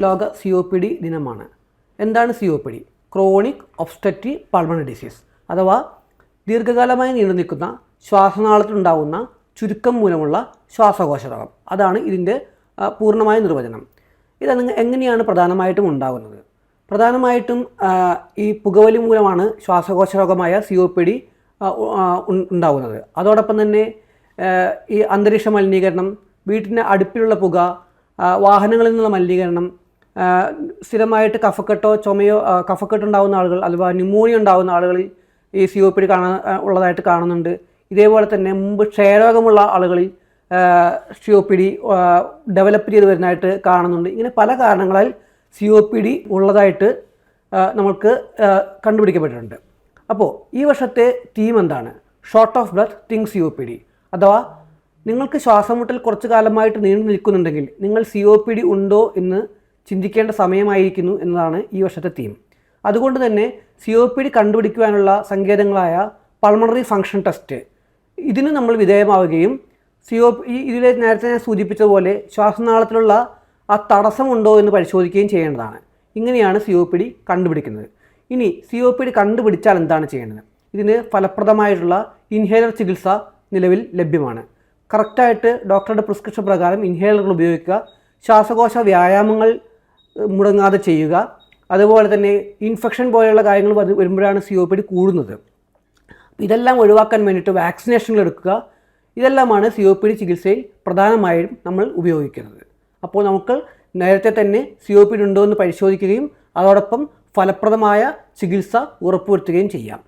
ലോക COPD ദിനമാണ്. എന്താണ് COPD? Chronic obstructive pulmonary disease അഥവാ ദീർഘകാലമായി നീണ്ടുനിൽക്കുന്ന ശ്വാസനാളത്തിലുണ്ടാകുന്ന ചുരുക്കം മൂലമുള്ള ശ്വാസകോശ രോഗം. അതാണ് ഇതിൻ്റെ പൂർണ്ണമായ നിർവചനം. ഇത് എങ്ങനെയാണ് പ്രധാനമായിട്ടും ഉണ്ടാകുന്നത്? പ്രധാനമായിട്ടും ഈ പുകവലി മൂലമാണ് ശ്വാസകോശ രോഗമായ COPD ഉണ്ടാകുന്നത്. അതോടൊപ്പം തന്നെ ഈ അന്തരീക്ഷ മലിനീകരണം, വീട്ടിൻ്റെ അടുപ്പിലുള്ള പുക, വാഹനങ്ങളിൽ നിന്നുള്ള മലിനീകരണം, സ്ഥിരമായിട്ട് കഫക്കെട്ടോ ചുമയോ കഫക്കെട്ടുണ്ടാകുന്ന ആളുകൾ അഥവാ ന്യൂമോണിയ ഉണ്ടാകുന്ന ആളുകളിൽ ഈ COPD ഉള്ളതായിട്ട് കാണുന്നുണ്ട്. ഇതേപോലെ തന്നെ മുമ്പ് ക്ഷയരോഗമുള്ള ആളുകളിൽ COPD ഡെവലപ്പ് ചെയ്ത് വരുന്നതായിട്ട് കാണുന്നുണ്ട്. ഇങ്ങനെ പല കാരണങ്ങളാൽ COPD ഉള്ളതായിട്ട് നമുക്ക് കണ്ടുപിടിക്കപ്പെട്ടിട്ടുണ്ട്. അപ്പോൾ ഈ വർഷത്തെ തീം എന്താണ്? Short of breath think COPD. അഥവാ നിങ്ങൾക്ക് ശ്വാസമുട്ടൽ കുറച്ചു കാലമായിട്ട് നീണ്ടു നിൽക്കുന്നുണ്ടെങ്കിൽ നിങ്ങൾ COPD ഉണ്ടോ എന്ന് ചിന്തിക്കേണ്ട സമയമായിരിക്കുന്നു എന്നതാണ് ഈ വർഷത്തെ തീം. അതുകൊണ്ട് തന്നെ COPD കണ്ടുപിടിക്കുവാനുള്ള സങ്കേതങ്ങളായ പൾമണറി ഫങ്ഷൻ ടെസ്റ്റ് ഇതിന് നമ്മൾ വിധേയമാവുകയും ഇതിലെ നേരത്തെ ഞാൻ സൂചിപ്പിച്ചതുപോലെ ശ്വാസനാളത്തിലുള്ള ആ തടസ്സമുണ്ടോ എന്ന് പരിശോധിക്കുകയും ചെയ്യേണ്ടതാണ്. ഇങ്ങനെയാണ് COPD കണ്ടുപിടിക്കുന്നത്. ഇനി COPD കണ്ടുപിടിച്ചാൽ എന്താണ് ചെയ്യേണ്ടത്? ഇതിന് ഫലപ്രദമായിട്ടുള്ള ഇൻഹേലർ ചികിത്സ നിലവിൽ ലഭ്യമാണ്. കറക്റ്റായിട്ട് ഡോക്ടറുടെ പ്രിസ്ക്രിപ്ഷൻ പ്രകാരം ഇൻഹേലറുകൾ ഉപയോഗിക്കുക, ശ്വാസകോശ വ്യായാമങ്ങൾ മുടങ്ങാതെ ചെയ്യുക. അതുപോലെ തന്നെ ഇൻഫെക്ഷൻ പോലെയുള്ള കാര്യങ്ങൾ വരുമ്പോഴാണ് COPD കൂടുന്നത്. ഇതെല്ലാം ഒഴിവാക്കാൻ വേണ്ടിയിട്ട് വാക്സിനേഷനുകൾ എടുക്കുക. ഇതെല്ലാമാണ് COPD ചികിത്സയിൽ പ്രധാനമായും നമ്മൾ ഉപയോഗിക്കുന്നത്. അപ്പോൾ നമുക്ക് നേരത്തെ തന്നെ COPD ഉണ്ടോ എന്ന് പരിശോധിക്കുകയും അതോടൊപ്പം ഫലപ്രദമായ ചികിത്സ ഉറപ്പുവരുത്തുകയും ചെയ്യാം.